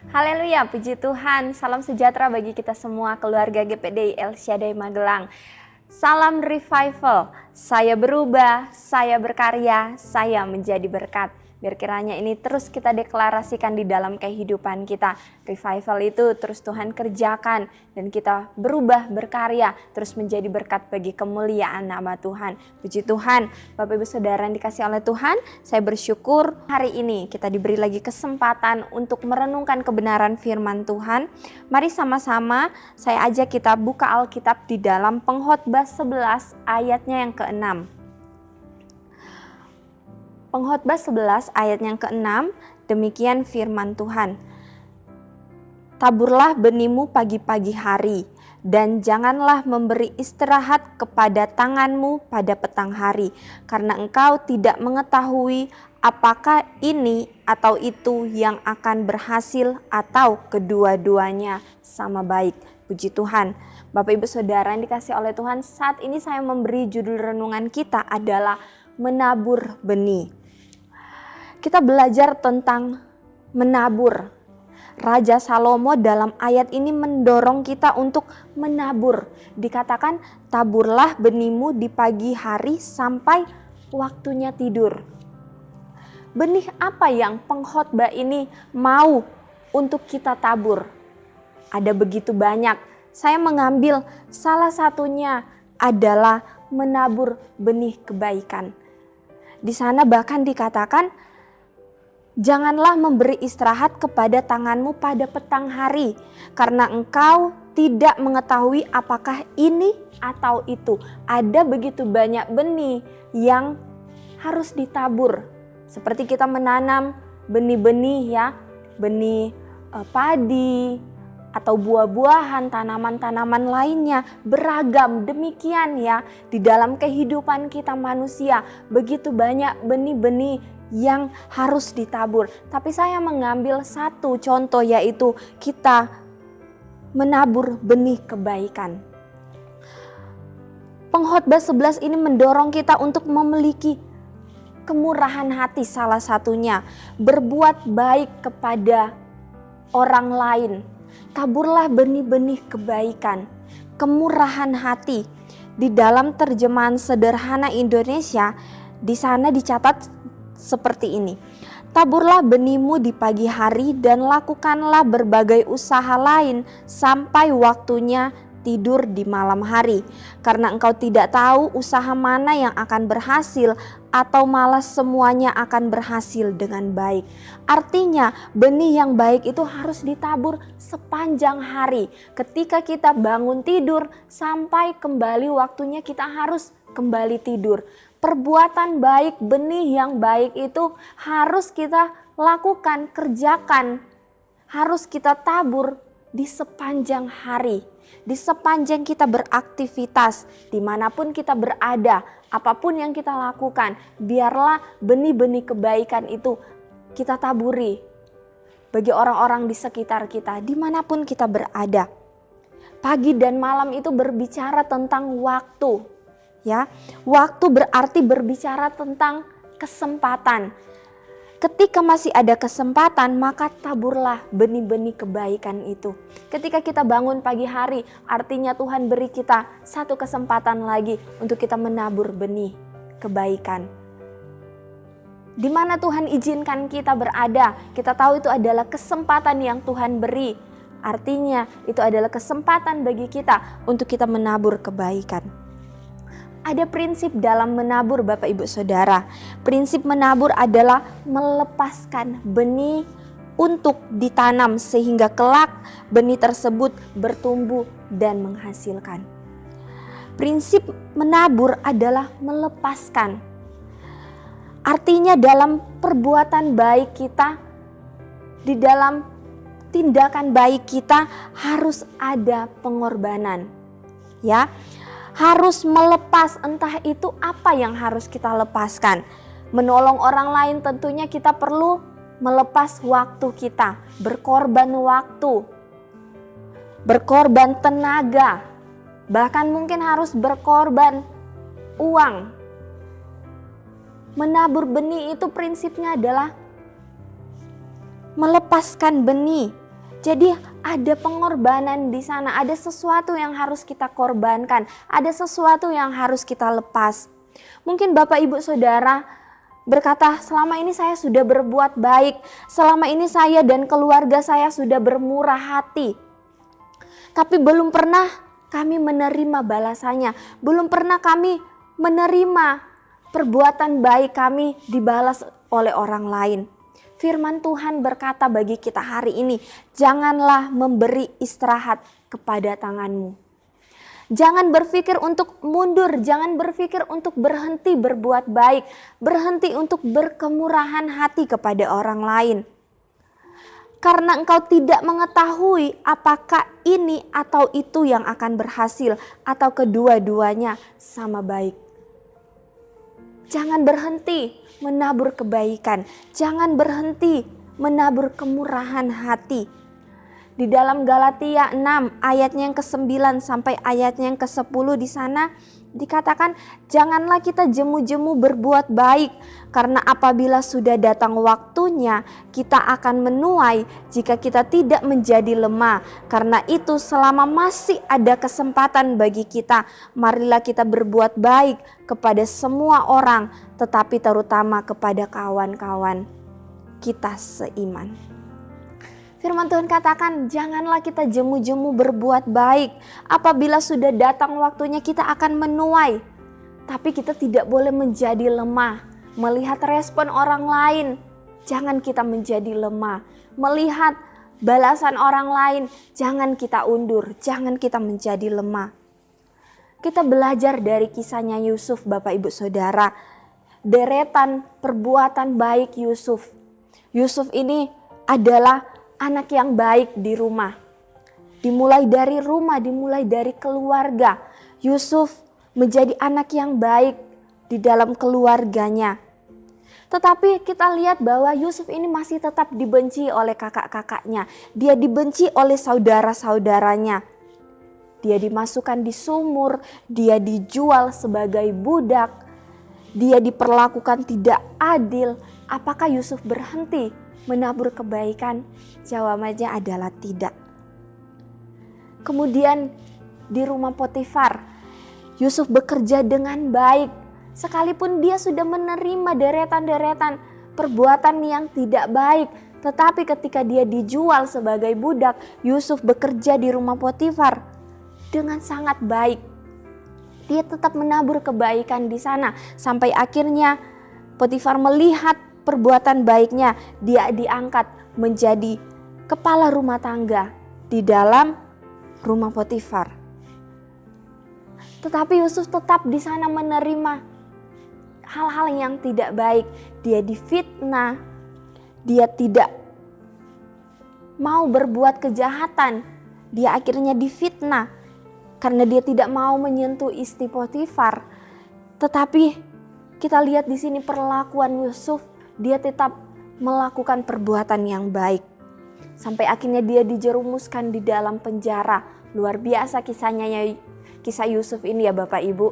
Haleluya, puji Tuhan. Salam sejahtera bagi kita semua keluarga GPDI El Shaddai Magelang. Salam revival, saya berubah, saya berkarya, saya menjadi berkat. Biar kiranya ini terus kita deklarasikan di dalam kehidupan kita. Revival itu terus Tuhan kerjakan dan kita berubah, berkarya, terus menjadi berkat bagi kemuliaan nama Tuhan. Puji Tuhan, Bapak Ibu Saudara yang dikasihi oleh Tuhan, saya bersyukur hari ini kita diberi lagi kesempatan untuk merenungkan kebenaran firman Tuhan. Mari sama-sama saya ajak kita buka Alkitab di dalam Pengkhotbah 11 ayatnya yang ke-6. Pengkhotbah 11 ayat yang ke-6, demikian firman Tuhan. Taburlah benihmu pagi-pagi hari, dan janganlah memberi istirahat kepada tanganmu pada petang hari, karena engkau tidak mengetahui apakah ini atau itu yang akan berhasil atau kedua-duanya sama baik. Puji Tuhan. Bapak Ibu Saudara yang dikasihi oleh Tuhan, saat ini saya memberi judul renungan kita adalah menabur benih. Kita belajar tentang menabur. Raja Salomo dalam ayat ini mendorong kita untuk menabur. Dikatakan taburlah benihmu di pagi hari sampai waktunya tidur. Benih apa yang pengkhotbah ini mau untuk kita tabur? Ada begitu banyak. Saya mengambil salah satunya adalah menabur benih kebaikan. Di sana bahkan dikatakan, janganlah memberi istirahat kepada tanganmu pada petang hari, karena engkau tidak mengetahui apakah ini atau itu. Ada begitu banyak benih yang harus ditabur. Seperti kita menanam benih-benih ya, benih padi atau buah-buahan, tanaman-tanaman lainnya, beragam demikian ya. Di dalam kehidupan kita manusia, begitu banyak benih-benih yang harus ditabur. Tapi saya mengambil satu contoh, yaitu kita menabur benih kebaikan. Pengkhotbah 11 ini mendorong kita untuk memiliki kemurahan hati, salah satunya berbuat baik kepada orang lain. Taburlah benih-benih kebaikan, kemurahan hati. Di dalam terjemahan sederhana Indonesia, di sana dicatat seperti ini. Taburlah benihmu di pagi hari dan lakukanlah berbagai usaha lain sampai waktunya tidur di malam hari. Karena engkau tidak tahu usaha mana yang akan berhasil atau malah semuanya akan berhasil dengan baik. Artinya benih yang baik itu harus ditabur sepanjang hari. Ketika kita bangun tidur sampai kembali waktunya kita harus kembali tidur. Perbuatan baik, benih yang baik itu harus kita lakukan, kerjakan. Harus kita tabur di sepanjang hari. Di sepanjang kita beraktivitas, dimanapun kita berada, apapun yang kita lakukan, biarlah benih-benih kebaikan itu kita taburi. Bagi orang-orang di sekitar kita, dimanapun kita berada. Pagi dan malam itu berbicara tentang waktu. Ya, waktu berarti berbicara tentang kesempatan. Ketika masih ada kesempatan, maka taburlah benih-benih kebaikan itu. Ketika kita bangun pagi hari, artinya Tuhan beri kita satu kesempatan lagi untuk kita menabur benih kebaikan. Di mana Tuhan izinkan kita berada, kita tahu itu adalah kesempatan yang Tuhan beri. Artinya itu adalah kesempatan bagi kita untuk kita menabur kebaikan. Ada prinsip dalam menabur Bapak Ibu Saudara. Prinsip menabur adalah melepaskan benih untuk ditanam sehingga kelak benih tersebut bertumbuh dan menghasilkan. Prinsip menabur adalah melepaskan. Artinya dalam perbuatan baik kita, di dalam tindakan baik kita harus ada pengorbanan. Ya. Harus melepas, entah itu apa yang harus kita lepaskan. Menolong orang lain tentunya kita perlu melepas waktu kita, berkorban waktu, berkorban tenaga, bahkan mungkin harus berkorban uang. Menabur benih itu prinsipnya adalah melepaskan benih. Jadi ada pengorbanan di sana, ada sesuatu yang harus kita korbankan, ada sesuatu yang harus kita lepas. Mungkin Bapak Ibu Saudara berkata, selama ini saya sudah berbuat baik, selama ini saya dan keluarga saya sudah bermurah hati. Tapi belum pernah kami menerima balasannya, belum pernah kami menerima perbuatan baik kami dibalas oleh orang lain. Firman Tuhan berkata bagi kita hari ini, janganlah memberi istirahat kepada tanganmu. Jangan berpikir untuk mundur, jangan berpikir untuk berhenti berbuat baik, berhenti untuk berkemurahan hati kepada orang lain. Karena engkau tidak mengetahui apakah ini atau itu yang akan berhasil atau kedua-duanya sama baik. Jangan berhenti menabur kebaikan, jangan berhenti menabur kemurahan hati. Di dalam Galatia 6 ayatnya yang ke-9 sampai ayatnya yang ke-10 di sana dikatakan, janganlah kita jemu-jemu berbuat baik, karena apabila sudah datang waktunya kita akan menuai jika kita tidak menjadi lemah. Karena itu selama masih ada kesempatan bagi kita, marilah kita berbuat baik kepada semua orang, tetapi terutama kepada kawan-kawan kita seiman. Firman Tuhan katakan, janganlah kita jemu-jemu berbuat baik. Apabila sudah datang waktunya kita akan menuai. Tapi kita tidak boleh menjadi lemah. Melihat respon orang lain, jangan kita menjadi lemah. Melihat balasan orang lain, jangan kita undur, jangan kita menjadi lemah. Kita belajar dari kisahnya Yusuf, Bapak Ibu Saudara. Deretan perbuatan baik Yusuf. Yusuf ini adalah anak yang baik di rumah. Dimulai dari rumah, dimulai dari keluarga. Yusuf menjadi anak yang baik di dalam keluarganya. Tetapi kita lihat bahwa Yusuf ini masih tetap dibenci oleh kakak-kakaknya. Dia dibenci oleh saudara-saudaranya. Dia dimasukkan di sumur, dia dijual sebagai budak. Dia diperlakukan tidak adil. Apakah Yusuf berhenti menabur kebaikan? Jawabannya adalah tidak. Kemudian di rumah Potifar, Yusuf bekerja dengan baik. Sekalipun dia sudah menerima deretan-deretan perbuatan yang tidak baik. Tetapi ketika dia dijual sebagai budak, Yusuf bekerja di rumah Potifar dengan sangat baik. Dia tetap menabur kebaikan di sana. Sampai akhirnya Potifar melihat perbuatan baiknya, dia diangkat menjadi kepala rumah tangga di dalam rumah Potifar. Tetapi Yusuf tetap di sana menerima hal-hal yang tidak baik. Dia difitnah, dia tidak mau berbuat kejahatan, dia akhirnya difitnah karena dia tidak mau menyentuh istri Potifar. Tetapi kita lihat di sini perlakuan Yusuf, dia tetap melakukan perbuatan yang baik. Sampai akhirnya dia dijerumuskan di dalam penjara. Luar biasa kisah Yusuf ini ya Bapak Ibu.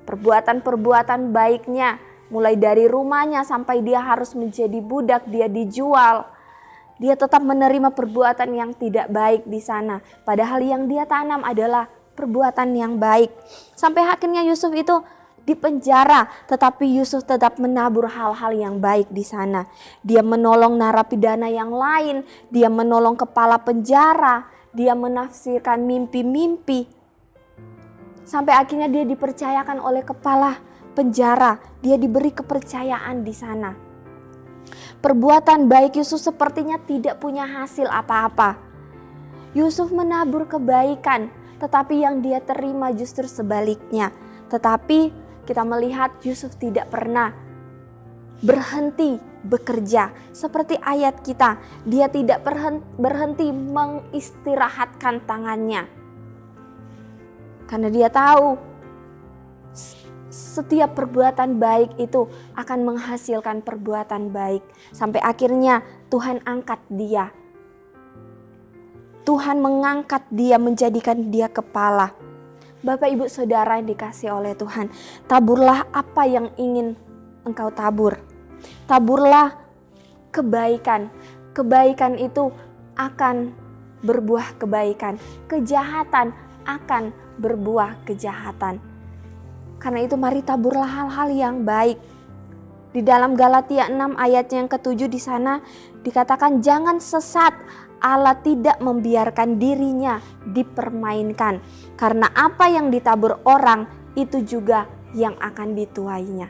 Perbuatan-perbuatan baiknya, mulai dari rumahnya sampai dia harus menjadi budak, dia dijual. Dia tetap menerima perbuatan yang tidak baik di sana. Padahal yang dia tanam adalah perbuatan yang baik. Sampai akhirnya Yusuf itu di penjara, tetapi Yusuf tetap menabur hal-hal yang baik di sana. Dia menolong narapidana yang lain, dia menolong kepala penjara, dia menafsirkan mimpi-mimpi. Sampai akhirnya dia dipercayakan oleh kepala penjara, dia diberi kepercayaan di sana. Perbuatan baik Yusuf sepertinya tidak punya hasil apa-apa. Yusuf menabur kebaikan, tetapi yang dia terima justru sebaliknya. Tetapi kita melihat Yusuf tidak pernah berhenti bekerja. Seperti ayat kita, dia tidak berhenti mengistirahatkan tangannya. Karena dia tahu setiap perbuatan baik itu akan menghasilkan perbuatan baik. Sampai akhirnya Tuhan angkat dia. Tuhan mengangkat dia, menjadikan dia kepala. Bapak Ibu Saudara yang dikasihi oleh Tuhan, taburlah apa yang ingin engkau tabur. Taburlah kebaikan. Kebaikan itu akan berbuah kebaikan, kejahatan akan berbuah kejahatan. Karena itu mari taburlah hal-hal yang baik. Di dalam Galatia 6 ayat yang ke-7 di sana dikatakan jangan sesat, Allah tidak membiarkan dirinya dipermainkan. Karena apa yang ditabur orang itu juga yang akan dituainya.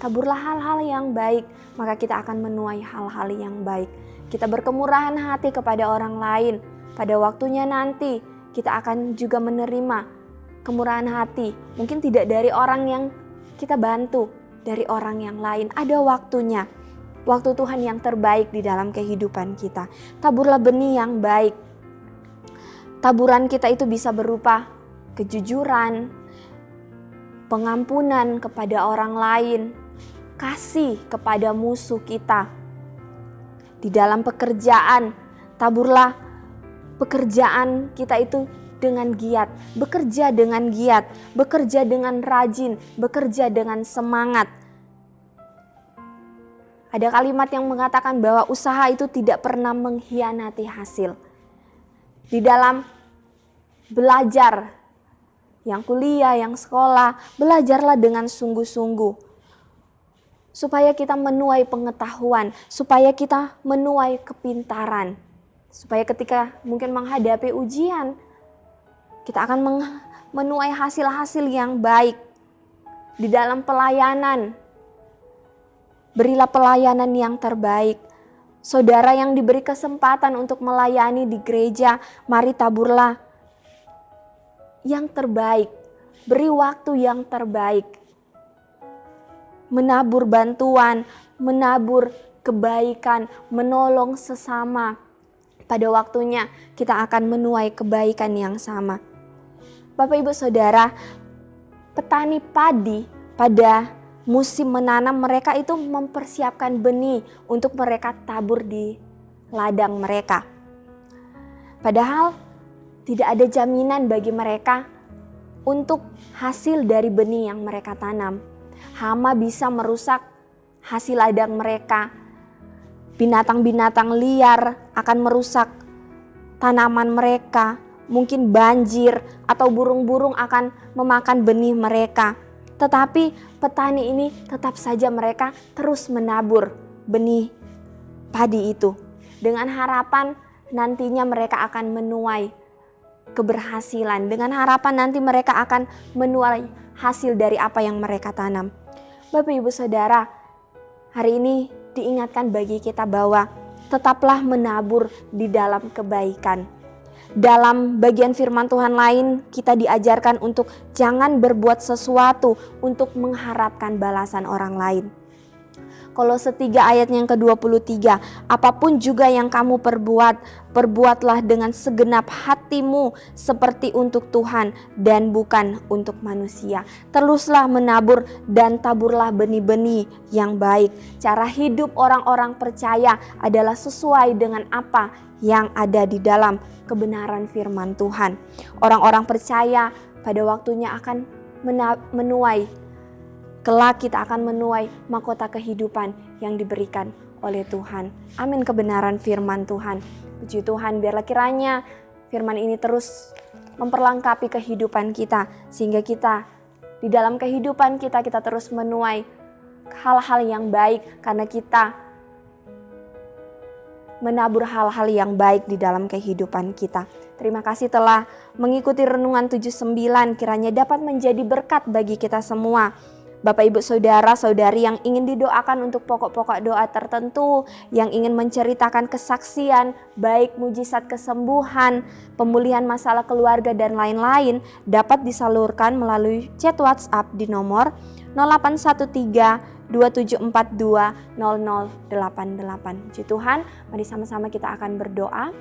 Taburlah hal-hal yang baik, maka kita akan menuai hal-hal yang baik. Kita berkemurahan hati kepada orang lain. Pada waktunya nanti kita akan juga menerima kemurahan hati. Mungkin tidak dari orang yang kita bantu, dari orang yang lain. Ada waktunya. Waktu Tuhan yang terbaik di dalam kehidupan kita. Taburlah benih yang baik. Taburan kita itu bisa berupa kejujuran, pengampunan kepada orang lain, kasih kepada musuh kita. Di dalam pekerjaan, taburlah pekerjaan kita itu dengan giat, bekerja dengan giat, bekerja dengan rajin, bekerja dengan semangat. Ada kalimat yang mengatakan bahwa usaha itu tidak pernah mengkhianati hasil. Di dalam belajar, yang kuliah, yang sekolah, belajarlah dengan sungguh-sungguh. Supaya kita menuai pengetahuan, supaya kita menuai kepintaran. Supaya ketika mungkin menghadapi ujian, kita akan menuai hasil-hasil yang baik. Di dalam pelayanan, berilah pelayanan yang terbaik. Saudara yang diberi kesempatan untuk melayani di gereja, mari taburlah yang terbaik. Beri waktu yang terbaik. Menabur bantuan, menabur kebaikan, menolong sesama. Pada waktunya kita akan menuai kebaikan yang sama. Bapak Ibu Saudara, petani padi pada musim menanam mereka itu mempersiapkan benih untuk mereka tabur di ladang mereka. Padahal tidak ada jaminan bagi mereka untuk hasil dari benih yang mereka tanam. Hama bisa merusak hasil ladang mereka. Binatang-binatang liar akan merusak tanaman mereka. Mungkin banjir atau burung-burung akan memakan benih mereka. Tetapi petani ini tetap saja mereka terus menabur benih padi itu. Dengan harapan nantinya mereka akan menuai keberhasilan. Dengan harapan nanti mereka akan menuai hasil dari apa yang mereka tanam. Bapak Ibu Saudara, hari ini diingatkan bagi kita bahwa tetaplah menabur di dalam kebaikan. Dalam bagian firman Tuhan lain kita diajarkan untuk jangan berbuat sesuatu untuk mengharapkan balasan orang lain. Kolose 3 ayat yang ke-23, apapun juga yang kamu perbuat, perbuatlah dengan segenap hatimu seperti untuk Tuhan dan bukan untuk manusia. Teruslah menabur dan taburlah benih-benih yang baik. Cara hidup orang-orang percaya adalah sesuai dengan apa yang ada di dalam kebenaran firman Tuhan. Orang-orang percaya pada waktunya akan menuai. Kelak kita akan menuai mahkota kehidupan yang diberikan oleh Tuhan. Amin, kebenaran firman Tuhan. Puji Tuhan, biarlah kiranya firman ini terus memperlengkapi kehidupan kita. Sehingga kita di dalam kehidupan kita terus menuai hal-hal yang baik. Karena kita menabur hal-hal yang baik di dalam kehidupan kita. Terima kasih telah mengikuti Renungan 79. Kiranya dapat menjadi berkat bagi kita semua. Bapak Ibu Saudara, Saudari yang ingin didoakan untuk pokok-pokok doa tertentu, yang ingin menceritakan kesaksian, baik mujizat kesembuhan, pemulihan masalah keluarga dan lain-lain, dapat disalurkan melalui chat WhatsApp di nomor 0813 2742 0088. Puji Tuhan, mari sama-sama kita akan berdoa.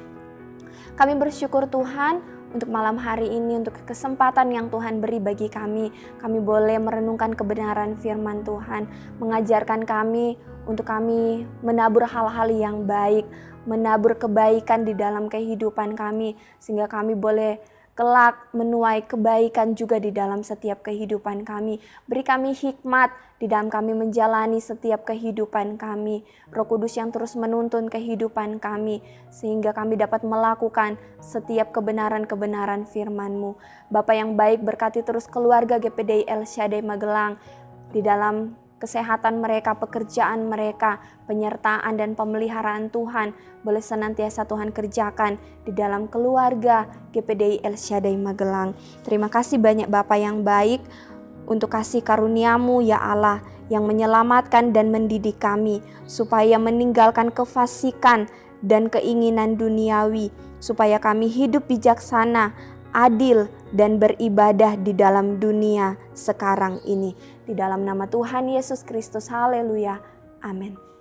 Kami bersyukur Tuhan untuk malam hari ini, untuk kesempatan yang Tuhan beri bagi kami. Kami boleh merenungkan kebenaran firman Tuhan, mengajarkan kami untuk kami menabur hal-hal yang baik, menabur kebaikan di dalam kehidupan kami, sehingga kami boleh kelak menuai kebaikan juga di dalam setiap kehidupan kami. Beri kami hikmat di dalam kami menjalani setiap kehidupan kami. Roh Kudus yang terus menuntun kehidupan kami, sehingga kami dapat melakukan setiap kebenaran-kebenaran firman-Mu. Bapa yang baik, berkati terus keluarga GPDI El Shaddai Magelang di dalam kesehatan mereka, pekerjaan mereka, penyertaan dan pemeliharaan Tuhan boleh senantiasa Tuhan kerjakan di dalam keluarga GPDI El Shaddai Magelang. Terima kasih banyak Bapa yang baik untuk kasih karunia-Mu ya Allah, yang menyelamatkan dan mendidik kami supaya meninggalkan kefasikan dan keinginan duniawi, supaya kami hidup bijaksana, adil, dan beribadah di dalam dunia sekarang ini. Di dalam nama Tuhan Yesus Kristus, haleluya, amin.